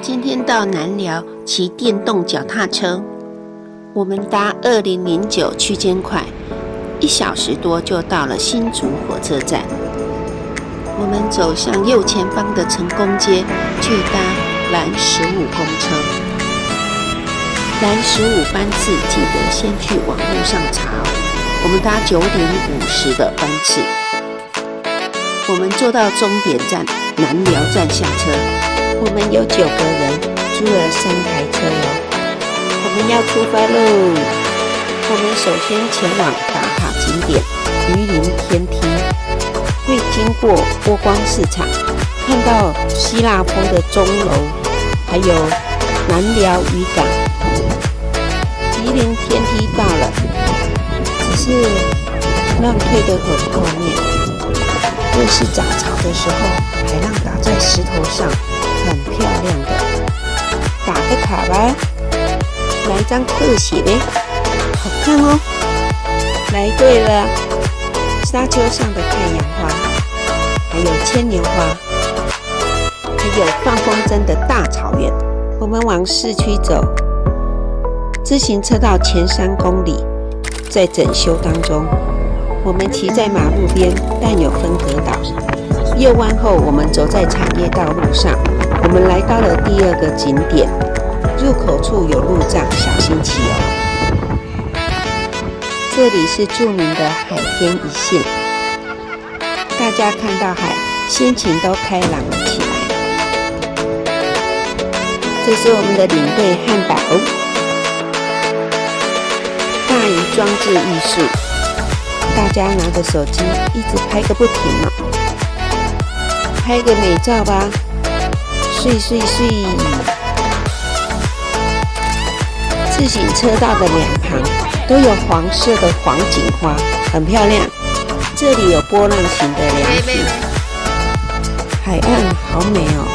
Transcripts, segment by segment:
今天到南寮骑电动脚踏车，我们搭2009区间快，1小时多就到了新竹火车站。我们走向右前方的成功街，去搭蓝15公车。蓝15班次记得先去网络上查哦。我们搭9点50的班次。我们坐到终点站南寮站下车。我们有9个人，租了3台车哟。我们要出发喽！我们首先前往打卡景点鱼林天梯，会经过波光市场，看到希腊风的钟楼，还有南寮渔港。鱼林天梯到了，只是浪退得很后面，越是涨潮的时候，海浪打在石头上，很漂亮的。打个卡吧，来张特写呗，好看哦。来对了，沙丘上的太阳花，还有千年花，还有放风筝的大草原。我们往市区走，自行车道前3公里在整修当中。我们骑在马路边，但有分隔岛。右弯后，我们走在产业道路上。我们来到了第2个景点，入口处有路障，小心骑哦。这里是著名的海天一线，大家看到海，心情都开朗了起来。这是我们的领队汉堡，大鱼装置艺术。大家拿着手机一直拍个不停哦，拍个美照吧，睡睡睡。自行车道的两旁都有黄色的黄锦花，很漂亮。这里有波浪形的凉亭，海岸好美哦，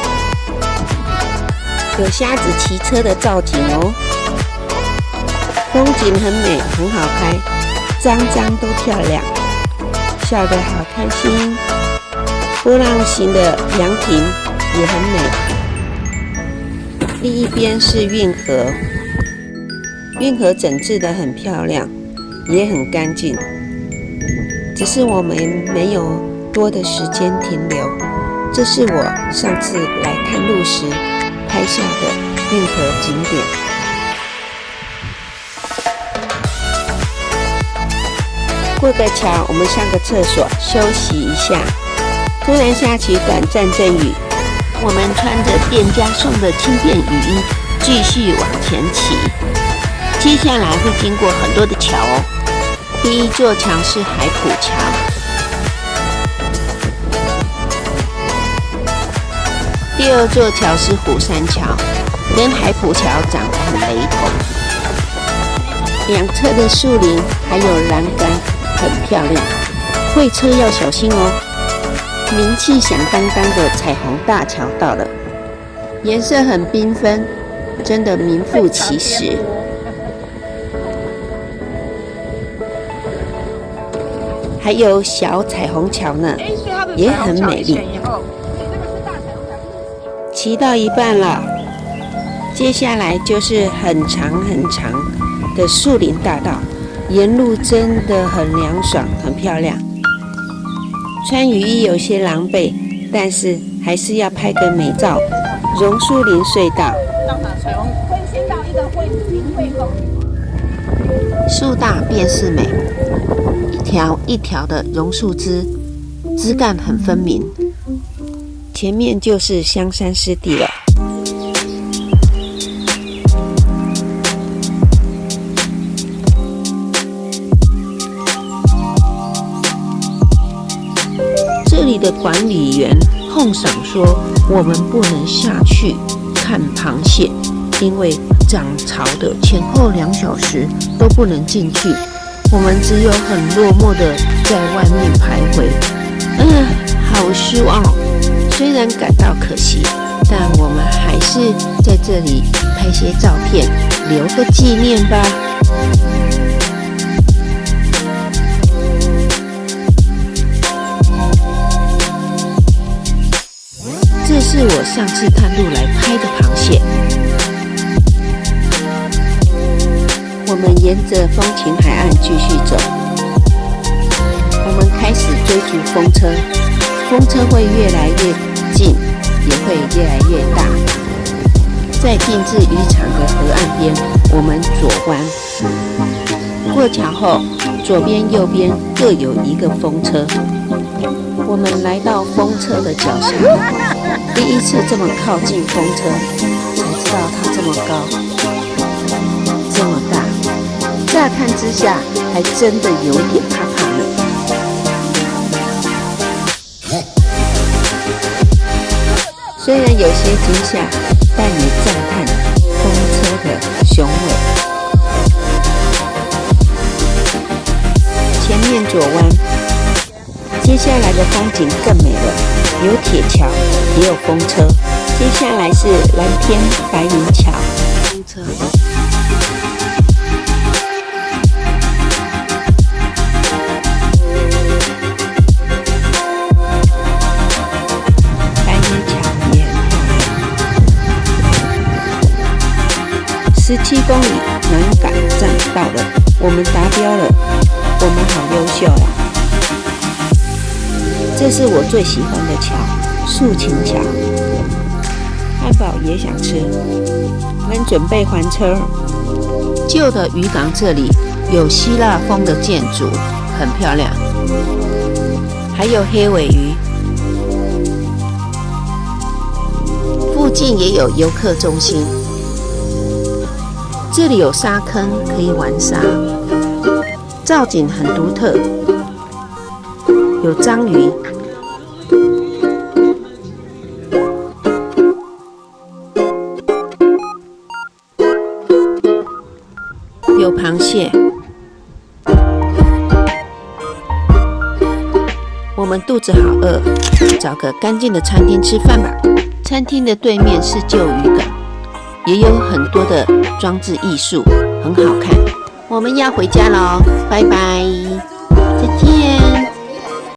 有虾子骑车的造景哦，风景很美，很好拍。张张都漂亮，笑得好开心。波浪形的凉亭也很美。另一边是运河，运河整治得很漂亮，也很干净。只是我们没有多的时间停留。这是我上次来看路时拍下的运河景点。过个桥，我们上个厕所休息一下。突然下起短暂阵雨，我们穿着店家送的轻便雨衣，继续往前骑。接下来会经过很多的桥哦。第1座桥是海埔桥，第2座桥是虎山桥，跟海埔桥长得很雷同。两侧的树林还有栏杆，很漂亮，会车要小心哦。名气响当当的彩虹大桥到了，颜色很缤纷，真的名副其实。还有小彩虹桥呢，也很美丽。骑到一半了，接下来就是很长很长的树林大道，沿路真的很凉爽，很漂亮。穿雨衣有些狼狈，但是还是要拍个美照。榕树林隧道，树大便是美，一条一条的榕树枝，枝干很分明。前面就是香山湿地了。这里的管理员哄嗓说，我们不能下去看螃蟹，因为涨潮的前后2小时都不能进去，我们只有很落寞的在外面徘徊。好失望哦。虽然感到可惜，但我们还是在这里拍些照片，留个纪念吧。这是我上次探路来拍的螃蟹，沿着风情海岸继续走。我们开始追逐风车，风车会越来越近，也会越来越大。在定制渔场的河岸边，我们左弯。过桥后，左边右边各有一个风车。我们来到风车的脚下，第一次这么靠近风车，才知道它这么高，这么大。乍看之下，还真的有点怕怕呢。虽然有些惊吓，但也赞叹风车的雄伟。前面左弯，接下来的风景更美了，有铁桥，也有风车。接下来是蓝天白云桥。风车。白云桥也很漂亮。17公里南港站到了，我们达标了，我们好优秀呀！这是我最喜欢的桥，竖琴桥。汉堡也想吃，我们准备还车。旧的渔港这里有希腊风的建筑，很漂亮，还有黑尾鱼。附近也有游客中心，这里有沙坑可以玩沙，造景很独特，有章鱼。有螃蟹，我们肚子好饿，找个干净的餐厅吃饭吧。餐厅的对面是旧渔港，也有很多的装置艺术，很好看。我们要回家喽，拜拜，再见。